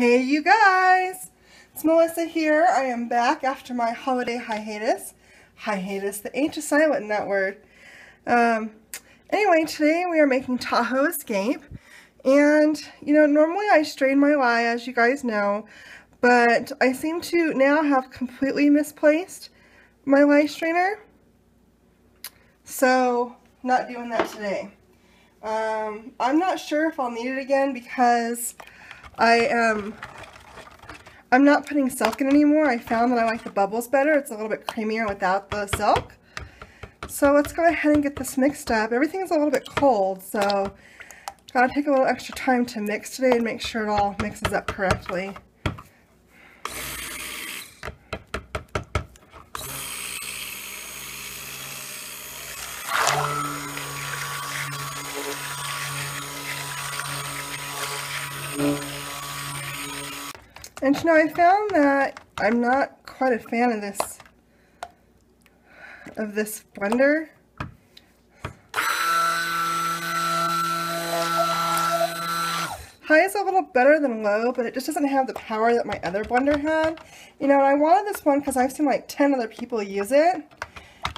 Hey you guys, it's Melissa here. I am back after my holiday hiatus. The H is silent in that word. Anyway, today we are making Tahoe Escape. And, you know, normally I strain my lye, as you guys know, but I seem to now have completely misplaced my lye strainer. So, not doing that today. I'm not sure if I'll need it again because I'm not putting silk in anymore. I found that I like the bubbles better. It's a little bit creamier without the silk. So let's go ahead and get this mixed up. Everything's a little bit cold, so gotta take a little extra time to mix today and make sure it all mixes up correctly. And you know, I found that I'm not quite a fan of this blender. High is a little better than low, but it just doesn't have the power that my other blender had. You know, and I wanted this one because I've seen like 10 other people use it,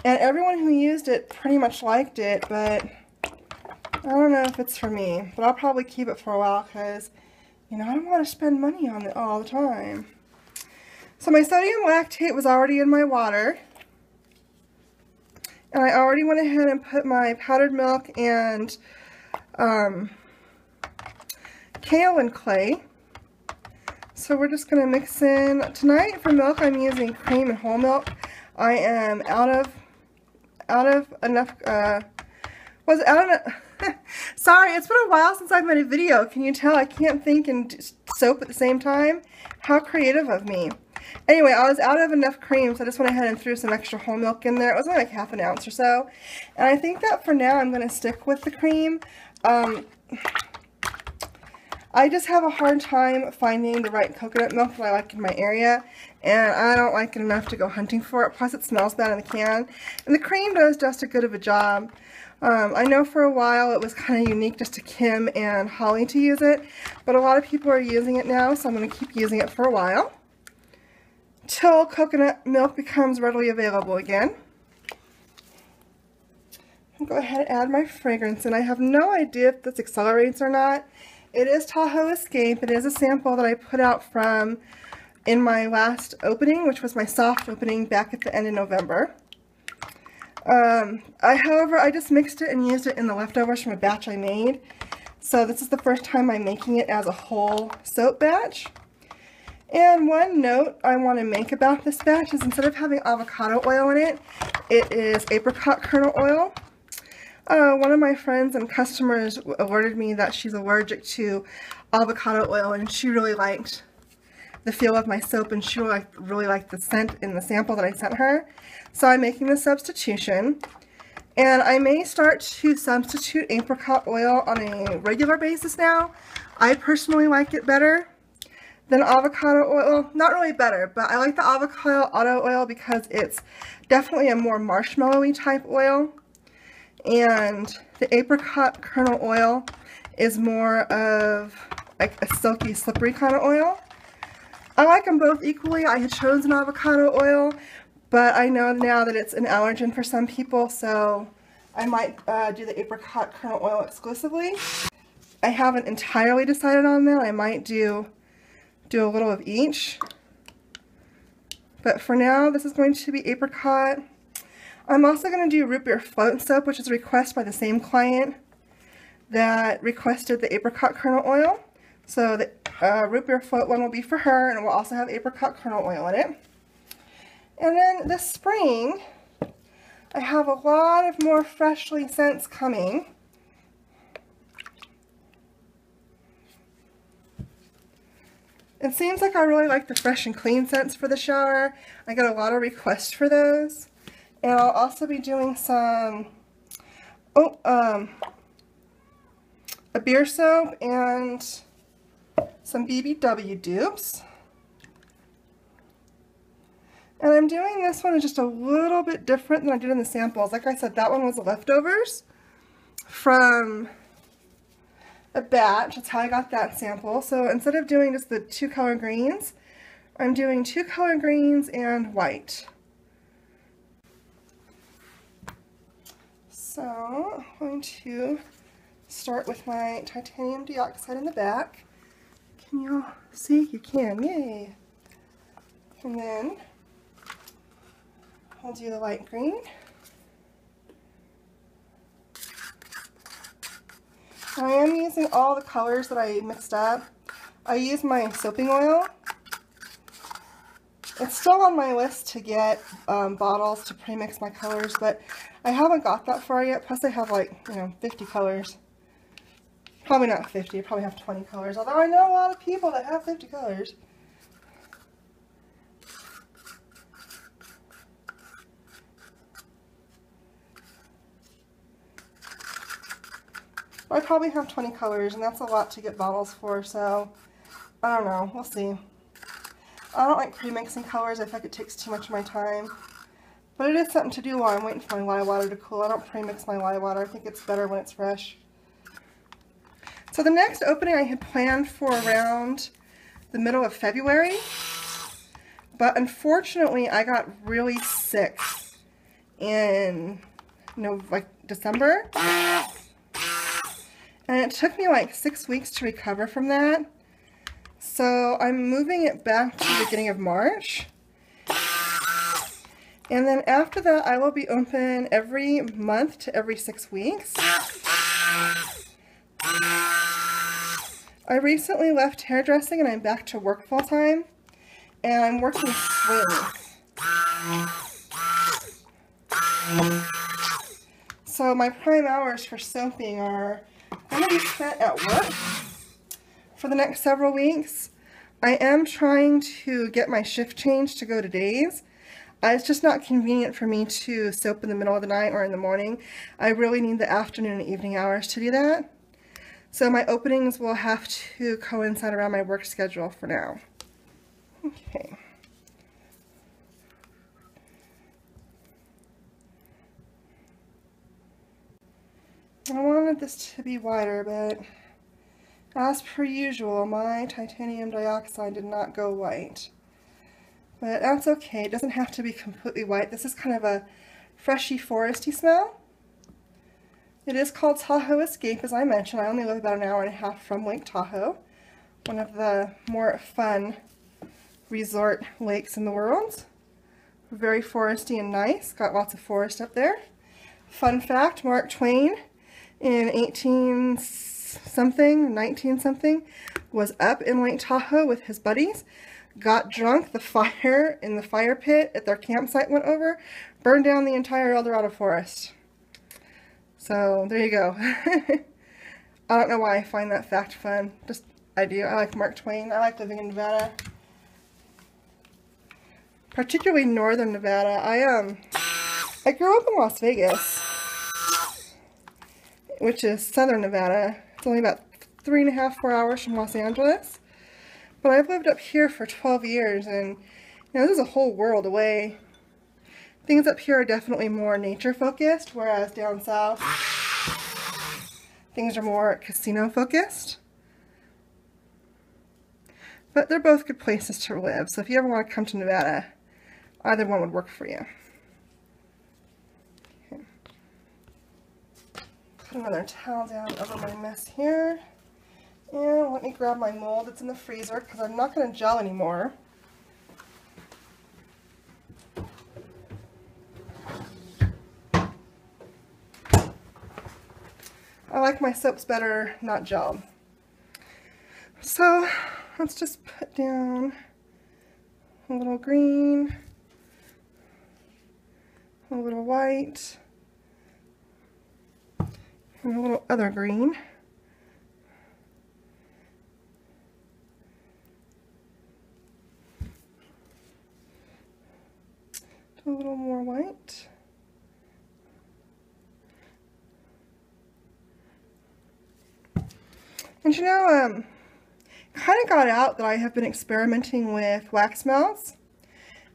and everyone who used it pretty much liked it, but I don't know if it's for me. But I'll probably keep it for a while because, you know, I don't want to spend money on it all the time. So my sodium lactate was already in my water. And I already went ahead and put my powdered milk and kaolin clay. So we're just going to mix in. Tonight for milk I'm using cream and whole milk. I am out of enough, sorry, it's been a while since I've made a video. Can you tell I can't think and soap at the same time? How creative of me. Anyway, I was out of enough cream, so I just went ahead and threw some extra whole milk in there. It was only like half an ounce or so. And I think that for now I'm going to stick with the cream. I just have a hard time finding the right coconut milk that I like in my area, and I don't like it enough to go hunting for it. Plus it smells bad in the can. And the cream does just as good of a job. I know for a while it was kind of unique just to Kim and Holly to use it, but a lot of people are using it now, so I'm going to keep using it for a while till coconut milk becomes readily available again. I'll go ahead and add my fragrance, and I have no idea if this accelerates or not. It is Tahoe Escape. It is a sample that I put out from in my last opening, which was my soft opening back at the end of November. However, I just mixed it and used it in the leftovers from a batch I made. So this is the first time I'm making it as a whole soap batch. And one note I want to make about this batch is instead of having avocado oil in it, it is apricot kernel oil. One of my friends and customers alerted me that she's allergic to avocado oil, and she really liked the feel of my soap, and she really liked the scent in the sample that I sent her. So I'm making the substitution, and I may start to substitute apricot oil on a regular basis now. I personally like it better than avocado oil. Not really better, but I like the avocado oil because it's definitely a more marshmallowy type oil, and the apricot kernel oil is more of like a silky, slippery kind of oil. I like them both equally. I had chosen avocado oil, but I know now that it's an allergen for some people, so I might do the apricot kernel oil exclusively. I haven't entirely decided on that. I might do a little of each. But for now, this is going to be apricot. I'm also going to do root beer float soap, which is a request by the same client that requested the apricot kernel oil. So the root beer float one will be for her, and it will also have apricot kernel oil in it. And then this spring, I have a lot of more freshly scents coming. It seems like I really like the fresh and clean scents for the shower. I get a lot of requests for those. And I'll also be doing some, a beer soap and some BBW dupes. And I'm doing this one just a little bit different than I did in the samples. Like I said, that one was the leftovers from a batch. That's how I got that sample. So instead of doing just the 2 color greens, I'm doing 2 color greens and white. So I'm going to start with my titanium dioxide in the back. Can you all see? You can, yay! And then I'll do the light green. I am using all the colors that I mixed up. I use my soaping oil. It's still on my list to get bottles to pre-mix my colors, but I haven't got that far yet. Plus I have like, 50 colors. Probably not 50, I probably have 20 colors, although I know a lot of people that have 50 colors. I probably have 20 colors, and that's a lot to get bottles for, so I don't know, we'll see. I don't like pre-mixing colors. I feel like it takes too much of my time. But it is something to do while I'm waiting for my lye water to cool. I don't pre-mix my lye water. I think it's better when it's fresh. So the next opening I had planned for around the middle of February. But unfortunately I got really sick in December. And it took me like 6 weeks to recover from that. So I'm moving it back to the beginning of March. And then after that, I will be open every month to every 6 weeks. I recently left hairdressing and I'm back to work full time. And I'm working swings. So my prime hours for soaping are going to be spent at work for the next several weeks. I am trying to get my shift changed to go to days. It's just not convenient for me to soap in the middle of the night or in the morning. I really need the afternoon and evening hours to do that. So my openings will have to coincide around my work schedule for now. Okay. I wanted this to be wider, but as per usual, my titanium dioxide did not go white. But that's okay. It doesn't have to be completely white. This is kind of a freshy, foresty smell. It is called Tahoe Escape, as I mentioned. I only live about an hour and a half from Lake Tahoe, one of the more fun resort lakes in the world. Very foresty and nice. Got lots of forest up there. Fun fact, Mark Twain in 19-something, was up in Lake Tahoe with his buddies, got drunk, the fire in the fire pit at their campsite went over, burned down the entire El Dorado forest. So, there you go. I don't know why I find that fact fun. Just, I do. I like Mark Twain. I like living in Nevada. Particularly northern Nevada. I grew up in Las Vegas, which is southern Nevada. It's only about 3.5–4 hours from Los Angeles. But I've lived up here for 12 years, and this is a whole world away. Things up here are definitely more nature focused, whereas down south, things are more casino focused. But they're both good places to live, so if you ever want to come to Nevada, either one would work for you. Okay. Put another towel down over my mess here. And let me grab my mold that's in the freezer because I'm not going to gel anymore. I like my soaps better not gelled. So let's just put down a little green, a little white, and a little other green. A little more white. And kind of got out that I have been experimenting with wax melts.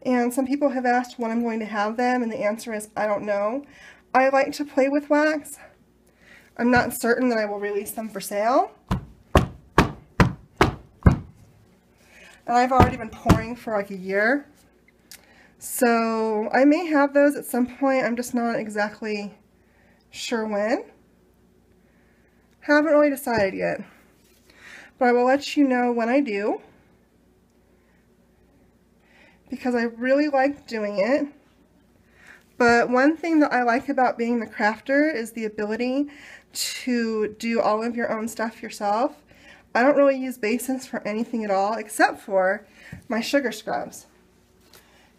And some people have asked when I'm going to have them, and the answer is I don't know. I like to play with wax. I'm not certain that I will release them for sale. And I've already been pouring for like a year. So I may have those at some point. I'm just not exactly sure when. Haven't really decided yet. But I will let you know when I do, because I really like doing it. But one thing that I like about being the crafter is the ability to do all of your own stuff yourself. I don't really use bases for anything at all except for my sugar scrubs.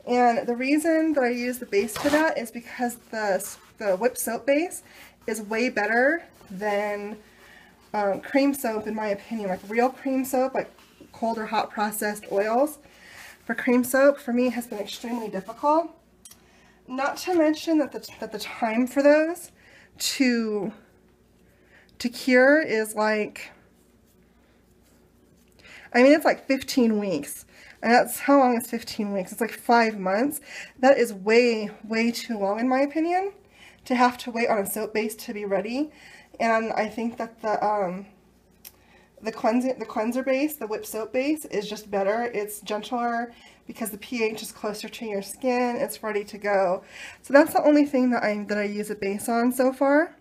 And the reason that I use the base for that is because the whipped soap base is way better than cream soap, in my opinion. Like real cream soap, like cold or hot processed oils for cream soap, for me has been extremely difficult. Not to mention that the time for those to cure is like, I mean, it's like 15 weeks. And that's how long is 15 weeks? It's like 5 months. That is way, way too long, in my opinion, to have to wait on a soap base to be ready. And I think that the cleanser base, the whipped soap base, is just better. It's gentler because the pH is closer to your skin. It's ready to go. So that's the only thing that I use a base on so far.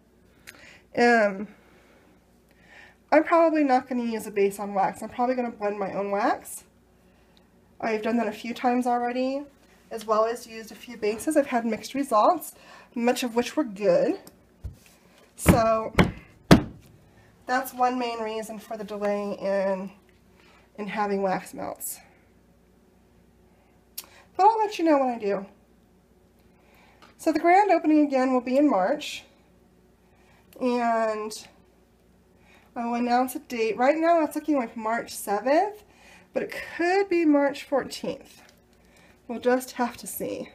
I'm probably not going to use a base on wax. I'm probably going to blend my own wax. I've done that a few times already, as well as used a few bases. I've had mixed results, much of which were good. So that's one main reason for the delay in having wax melts. But I'll let you know when I do. So the grand opening again will be in March, and I will announce a date. Right now it's looking like March 7th, but it could be March 14th. We'll just have to see.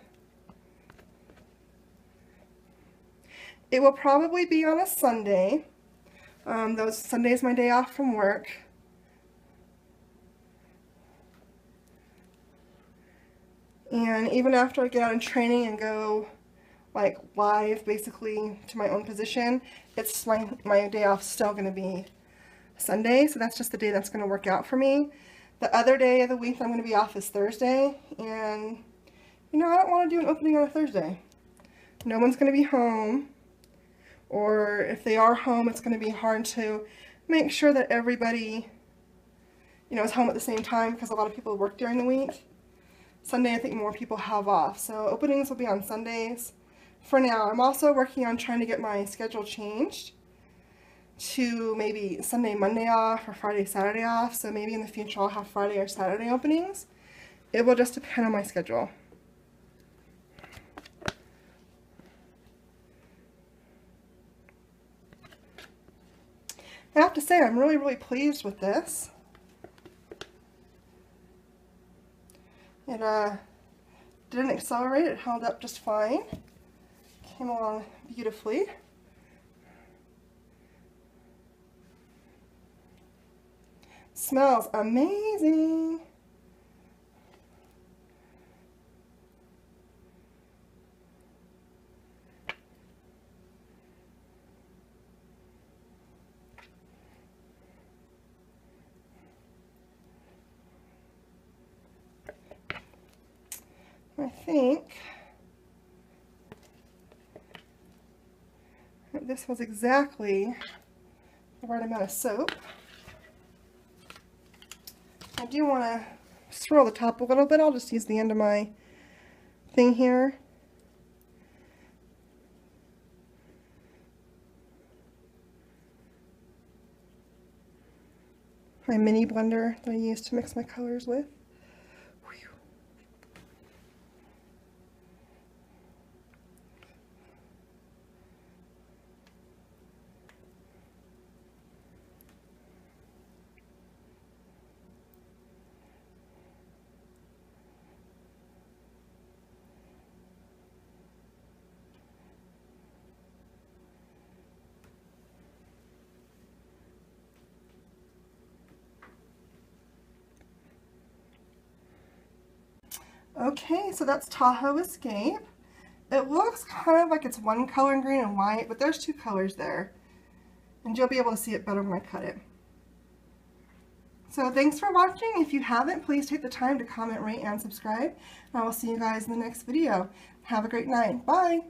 It will probably be on a Sunday. Those Sundays my day off from work. And even after I get out of training and go like live basically to my own position, it's my day off still going to be Sunday, so that's just the day that's going to work out for me. The other day of the week that I'm going to be off is Thursday, and you know, I don't want to do an opening on a Thursday. No one's going to be home, or if they are home, it's going to be hard to make sure that everybody, you know, is home at the same time, because a lot of people work during the week. Sunday, I think more people have off, so openings will be on Sundays for now. I'm also working on trying to get my schedule changed to maybe Sunday, Monday off, or Friday, Saturday off, so maybe in the future I'll have Friday or Saturday openings. It will just depend on my schedule. I have to say, I'm really, really pleased with this. It didn't accelerate, it held up just fine. Came along beautifully. Smells amazing. I think that this was exactly the right amount of soap. I do want to swirl the top a little bit. I'll just use the end of my thing here. My mini blender that I use to mix my colors with. Okay, so that's Tahoe Escape. It looks kind of like it's one color in green and white, but there's two colors there. and you'll be able to see it better when I cut it. So thanks for watching. If you haven't, please take the time to comment, rate, and subscribe. And I will see you guys in the next video. Have a great night. Bye!